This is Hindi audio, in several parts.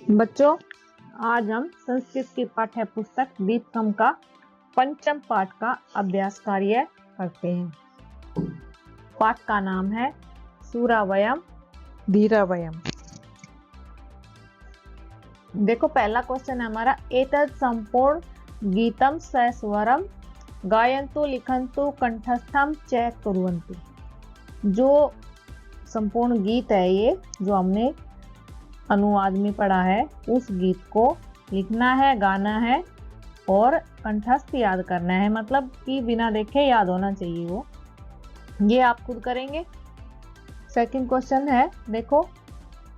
बच्चों, आज हम संस्कृत की पाठ्य पुस्तक दीपकम का पंचम पाठ का अभ्यास कार्य करते हैं। पाठ का नाम है सूरावयम धीरावयम। देखो, पहला क्वेश्चन है हमारा, एतत् संपूर्ण गीतम सस्वरम गायन्तु लिखन्तु कंठस्थम च कुर्वन्तु। जो संपूर्ण गीत है, ये जो हमने अनुवाद में पढ़ा है, उस गीत को लिखना है, गाना है और कंठस्थ याद करना है, मतलब कि बिना देखे याद होना चाहिए वो। ये आप खुद करेंगे। सेकंड क्वेश्चन है, देखो,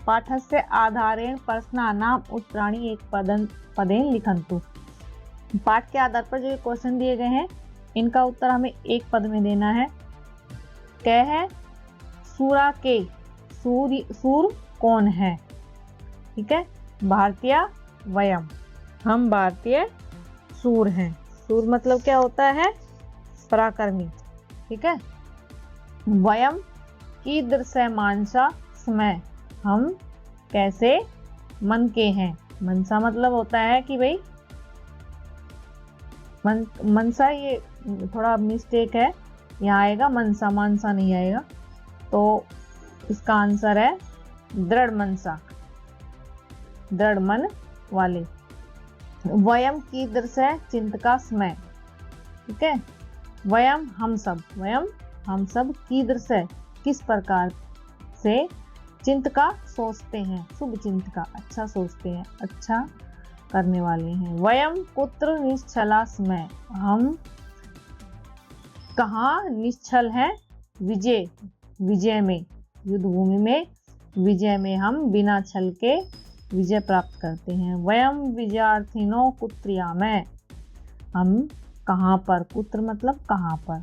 पाठस्य आधारेण प्रश्नानाम उत्तराणि एक पदेन लिखन्तु। पाठ के आधार पर जो ये क्वेश्चन दिए गए हैं, इनका उत्तर हमें एक पद में देना है। क्या है? सूरा के सूर कौन है? ठीक है, भारतीय वयम, हम भारतीय सूर हैं। सूर मतलब क्या होता है? पराक्रमी। ठीक है। वयम कीदृश मानसा समय, हम कैसे मन के हैं। मनसा मतलब होता है कि भाई मनसा, ये थोड़ा मिस्टेक है, यहाँ आएगा मनसा, मानसा नहीं आएगा। तो इसका आंसर है दृढ़ मनसा, दृढ़ मन वाले। वयम कीदृश चिंतका समय। ठीक है, वयम हम सब कीदृश किस प्रकार से, चिंतका सोचते हैं, शुभ चिंतका, अच्छा सोचते हैं, अच्छा करने वाले हैं। वयम कुत्र निश्चला समय, हम कहाँ निश्चल हैं? विजय में, युद्ध भूमि में, विजय में हम बिना छल के विजय प्राप्त करते हैं। वयम विजयार्थिनो कुत्र्यामः, हम कहाँ पर, कुत्र मतलब कहाँ पर,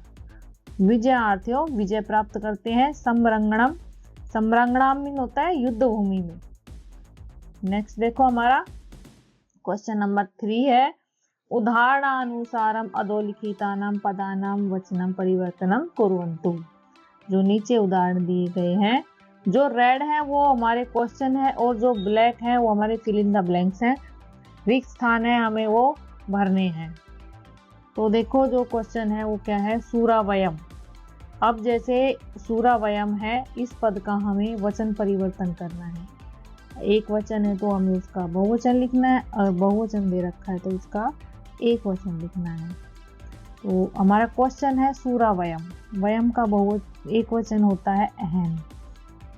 विजयार्थियों विजय प्राप्त करते हैं। सम्रांगणम मीन होता है युद्ध भूमि में। नेक्स्ट देखो, हमारा क्वेश्चन नंबर 3 है, उदाहरणानुसारम अधोलिखितानां पदानां वचनम परिवर्तनम कुर्वन्तु। जो नीचे उदाहरण दिए गए हैं, जो रेड है वो हमारे क्वेश्चन है और जो ब्लैक है वो हमारे फिल इन द ब्लैंक्स हैं, रिक्त स्थान है, हमें वो भरने हैं। तो देखो, जो क्वेश्चन है वो क्या है? सूरावयम। अब जैसे सूरावयम है, इस पद का हमें वचन परिवर्तन करना है। एक वचन है तो हमें उसका बहुवचन लिखना है, और बहुवचन दे रखा है तो उसका एक वचन लिखना है। तो हमारा क्वेश्चन है सूरावयम, वयम का एक वचन होता है अहम।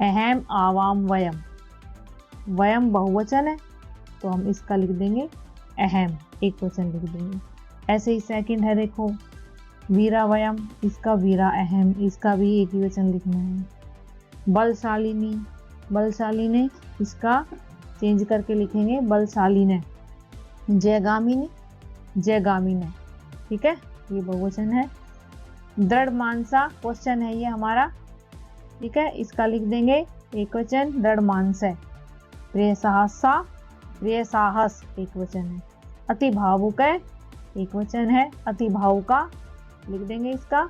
अहम आवाम वयम, वयम बहुवचन है तो हम इसका लिख देंगे अहम, एक वचन लिख देंगे। ऐसे ही सेकंड है, देखो, वीरावयम, इसका वीरा अहम, इसका भी एक ही वचन लिखना है। बलशालिनी, इसका चेंज करके लिखेंगे बलशालिने। जयगामिने। ठीक है, ये बहुवचन है। दृढ़ मानसा क्वेश्चन है ये हमारा। ठीक है, इसका लिख देंगे एक वचन, दृढ़ मानस है। प्रिय साहस एक वचन है। अति भावुक है, एक वचन है। अति भावुका लिख देंगे इसका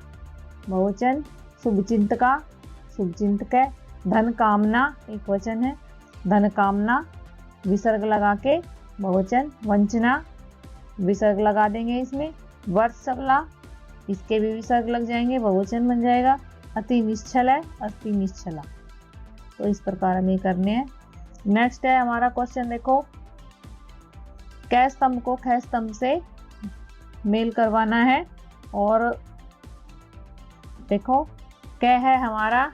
बहुवचन। शुभचिंतक है। धन कामना एक वचन है, धन कामना, विसर्ग लगा के बहुवचन। वंचना विसर्ग लगा देंगे इसमें। वर्षवला, इसके भी विसर्ग लग जाएंगे, बहुवचन बन जाएगा। अति निश्चल है, अति निश्चला। तो इस प्रकार हमें करने हैं। नेक्स्ट है हमारा क्वेश्चन, देखो, कै स्तंभ को ख स्तंभ से मेल करवाना है। और देखो, कै है हमारा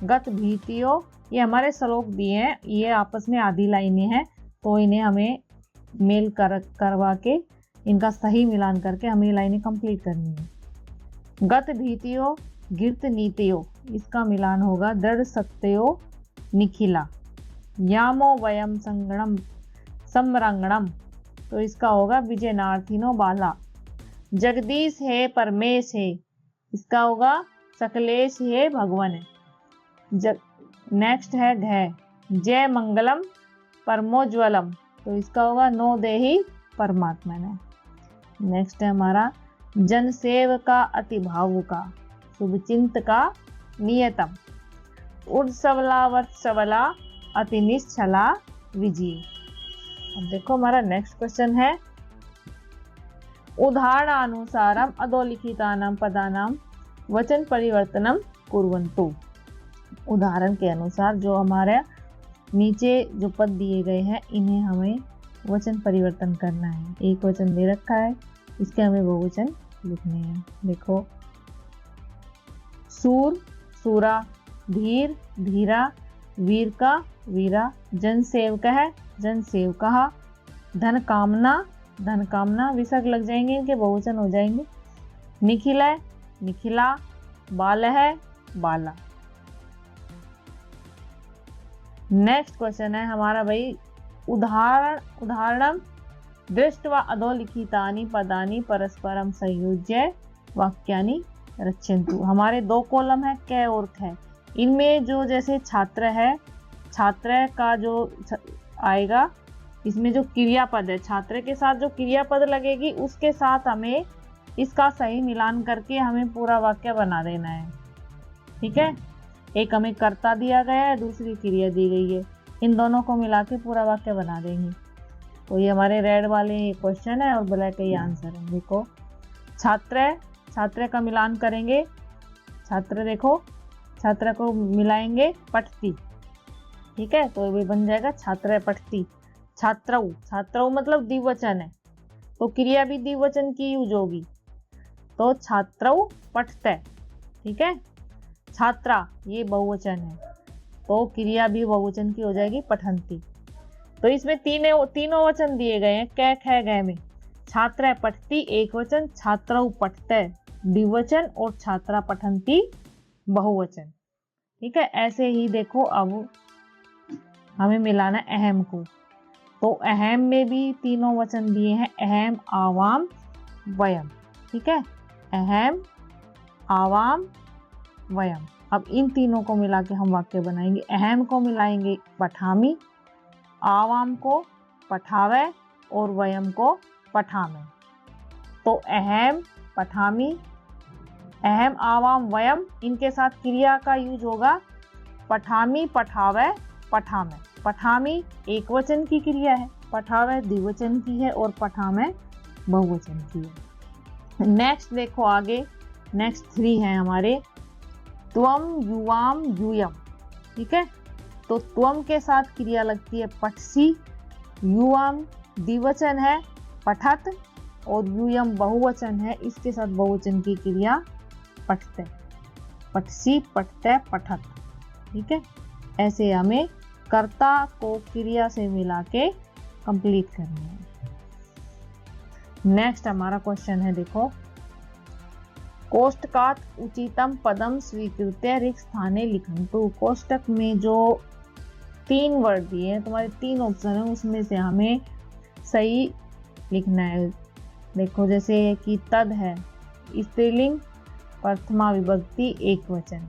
गत भीतियों, ये हमारे श्लोक दिए हैं, ये आपस में आधी लाइनें हैं, तो इन्हें हमें मेल करवा के, इनका सही मिलान करके हमें लाइनें कंप्लीट करनी है। गत भीतियों गिरत नीतियों, इसका मिलान होगा दृढ़ सत्यो निखिला। यामो वयम सम्रांगणम, तो इसका होगा विजयनार्थिनो बाला। जगदीश है परमेश है, इसका होगा सकलेश है भगवान है। नेक्स्ट है घ, जय मंगलम परमोज्वलम, तो इसका होगा नो देहि परमात्मा ने। नेक्स्ट है हमारा जनसेवका अति भावुका, शुभचिंतका नियतम। उर्सवला वर्षवला अति निश्चला विजय। अब देखो हमारा नेक्स्ट क्वेश्चन है, उदाहरणानुसारम अधोलिखितानां पदानां वचन परिवर्तनम कुर्वन्तु। उदाहरण के अनुसार जो हमारे नीचे जो पद दिए गए हैं इन्हें हमें वचन परिवर्तन करना है। एक वचन दे रखा है, इसके हमें बहुवचन लिखने हैं। देखो, सूर सूरा, धीर धीरा, वीर का वीरा, जन सेवकः जन सेवकः, धन कामना धन कामना, विसर्ग लग जाएंगे, इनके बहुवचन हो जाएंगे। निखिल निखिला, बाल है बाला। नेक्स्ट क्वेश्चन है हमारा भाई, उदाहरणम दृष्ट्वा अधोलिखितानि पदानि परस्परम संयुज्य वाक्यानि रचयन्तु। हमारे दो कॉलम है, क और ख। इनमें जो जैसे छात्र है, छात्र का जो आएगा, इसमें जो क्रियापद है, छात्र के साथ जो क्रियापद लगेगी उसके साथ हमें इसका सही मिलान करके हमें पूरा वाक्य बना देना है। ठीक है, एक हमें कर्ता दिया गया है, दूसरी क्रिया दी गई है, इन दोनों को मिला के पूरा वाक्य बना देंगे। तो ये हमारे रेड वाले क्वेश्चन है और ब्लैक का ये आंसर है। देखो, छात्र छात्र का मिलान करेंगे, छात्र देखो, छात्र को मिलाएंगे पठती। ठीक है, तो ये बन जाएगा छात्र पठती। छात्रऊ, छात्रऊ मतलब द्विवचन है, तो क्रिया भी द्विवचन की यूज होगी, तो छात्रऊ पठते। ठीक है, छात्रा ये बहुवचन है, तो क्रिया भी बहुवचन की हो जाएगी, पठंती। तो इसमें तीनों वचन दिए गए हैं, क ख ग में। छात्र पठती एक वचन, छात्रऊ पठते द्विवचन और छात्रा पठंती बहुवचन। ठीक है, ऐसे ही देखो अब हमें मिलाना अहम को, तो अहम में भी तीनों वचन दिए हैं, अहम आवाम वयम। ठीक है, अहम आवाम वयम। अब इन तीनों को मिला के हम वाक्य बनाएंगे। अहम को मिलाएंगे पठामी, आवाम को पठावे और वयम को पठामे। तो अहम पठामी, अहम आवाम वयम, इनके साथ क्रिया का यूज होगा पठामी पठावे पठामे। पठामी एक वचन की क्रिया है, पठावे द्विवचन की है और पठामे बहुवचन की है। नेक्स्ट देखो आगे, नेक्स्ट 3 है हमारे, त्वम युवाम यूयम। ठीक है, तो त्वम के साथ क्रिया लगती है पठसी, युवाम द्विवचन है पठत और यूयम बहुवचन है, इसके साथ बहुवचन की क्रिया पठते, पठसी पठते पठत। ठीक है, ऐसे हमें कर्ता को क्रिया से मिला के कंप्लीट करना है। नेक्स्ट हमारा क्वेश्चन है, देखो, कोष्टकात् उचितम पदम स्वीकृत्य रिक्त स्थाने लिखन्तु। कोष्टक में जो 3 वर्ड दिए हैं, तुम्हारे 3 ऑप्शन है, उसमें से हमें सही लिखना है। देखो, जैसे कि तद है स्त्रीलिंग, प्रथमा विभक्ति एक वचन।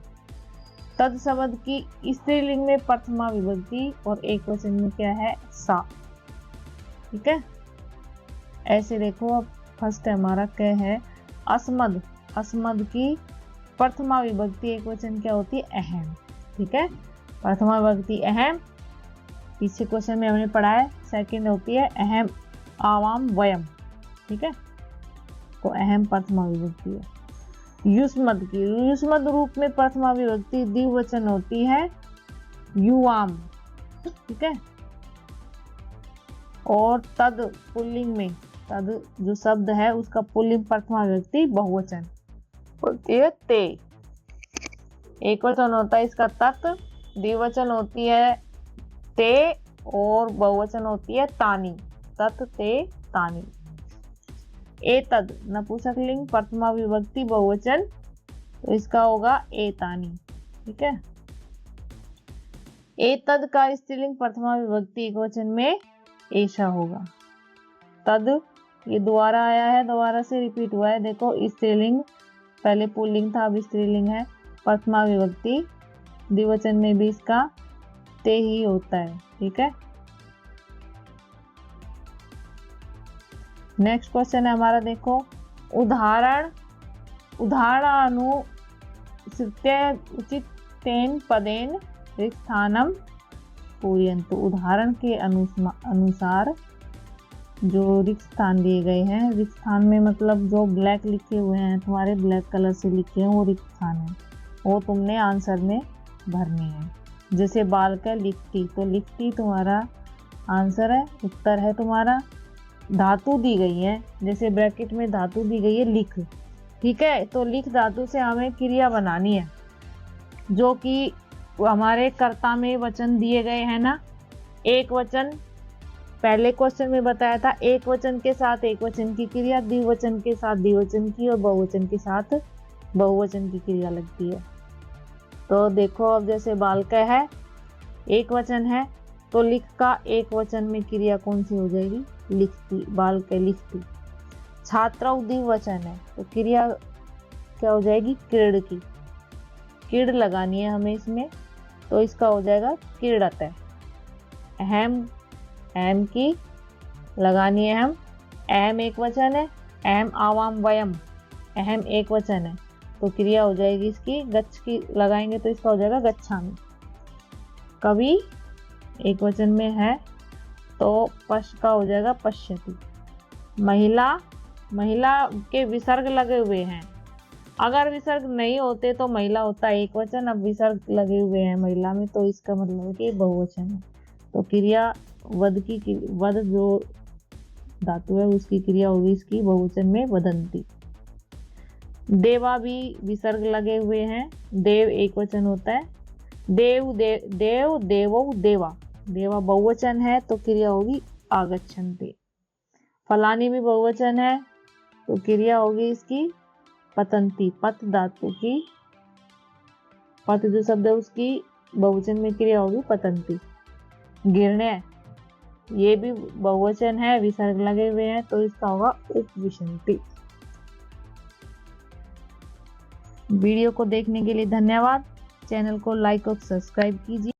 तद शब्द की स्त्रीलिंग में प्रथमा विभक्ति और एक वचन में क्या है, सा। ठीक है, ऐसे देखो, अब फर्स्ट हमारा क्या है, अस्मद। अस्मद की प्रथमा विभक्ति एक वचन क्या होती है, अहम। ठीक है, प्रथमा विभक्ति अहम, पीछे क्वेश्चन में हमने पढ़ा है, सेकंड होती है अहम आवाम वयम। ठीक है, तो अहम प्रथमा विभक्ति है। युष्मद की, युष्मद रूप में प्रथमा विभक्ति द्विवचन होती है युवाम। ठीक है, और तद पुल्लिंग में, तद जो शब्द है उसका पुल्लिंग प्रथमा विभक्ति बहुवचन होती है ते। एक वचन होता है इसका तत्, द्विवचन होती है ते और बहुवचन होती है तानी, तत् ते तानी। एतद नपुंसकलिंग प्रथमा विभक्ति बहुवचन, तो इसका होगा एतानी। ठीक है, एतद का स्त्रीलिंग प्रथमा विभक्ति एक वचन में ऐसा होगा। तद ये दोबारा आया है, दोबारा से रिपीट हुआ है। देखो, स्त्रीलिंग पहले पुल्लिंग था, अब स्त्रीलिंग है, प्रथमा विभक्ति द्विवचन में भी इसका ते ही होता है। ठीक है, नेक्स्ट क्वेश्चन है हमारा, देखो, उदाहरणानुसृत्य उचितेन पदेन रिक्त स्थानम पूरयन्तु। उदाहरण के अनुसार जो रिक्त स्थान दिए गए हैं, रिक्त स्थान में मतलब जो ब्लैक लिखे हुए हैं, तुम्हारे ब्लैक कलर से लिखे हैं वो रिक्त स्थान है, वो तुमने आंसर में भरनी है। जैसे बाल का लिखती, तो लिखती तुम्हारा आंसर है, उत्तर है तुम्हारा। धातु दी गई है, जैसे ब्रैकेट में धातु दी गई है लिख, ठीक है, तो लिख धातु से हमें क्रिया बनानी है, जो कि हमारे कर्ता में वचन दिए गए हैं ना। एक वचन पहले क्वेश्चन में बताया था, एक वचन के साथ एक वचन की क्रिया, द्विवचन के साथ द्विवचन की और बहुवचन के साथ बहुवचन की क्रिया लगती है। तो देखो अब जैसे बाल का है, एक वचन है, तो लिख का एक वचन में क्रिया कौन सी हो जाएगी, लिखती, बाल के लिखती। छात्र द्विवचन है, तो क्रिया क्या हो जाएगी, क्रीड़ की, क्रीड़ लगानी है हमें इसमें, तो इसका हो जाएगा क्रीड़त है। अहम, एम की लगानी है हम, एम एक वचन है, एम आवाम वयम, अहम एक वचन है, तो क्रिया हो जाएगी इसकी गच्छ की लगाएंगे, तो इसका हो जाएगा गच्छामि। कवि एक वचन में है, तो पश का हो जाएगा पश्यति। महिला, महिला के विसर्ग लगे हुए हैं, अगर विसर्ग नहीं होते तो महिला होता एक वचन, अब विसर्ग लगे हुए हैं महिला में, तो इसका मतलब है कि बहुवचन है, तो क्रिया वद की, वद जो धातु है उसकी क्रिया होगी इसकी बहुवचन में वदंती। देवा भी विसर्ग लगे हुए हैं, देव एक वचन होता है, देव देव देवो देवा, देवा बहुवचन है, तो क्रिया होगी आगच्छन्ति। फलानी भी बहुवचन है, तो क्रिया होगी इसकी पतंती, पत धातु की, पत जो शब्द है उसकी बहुवचन में क्रिया होगी पतंती। गिरने, ये भी बहुवचन है, विसर्ग लगे हुए हैं, तो इसका होगा उपविशन्ति। वीडियो को देखने के लिए धन्यवाद। चैनल को लाइक और सब्सक्राइब कीजिए।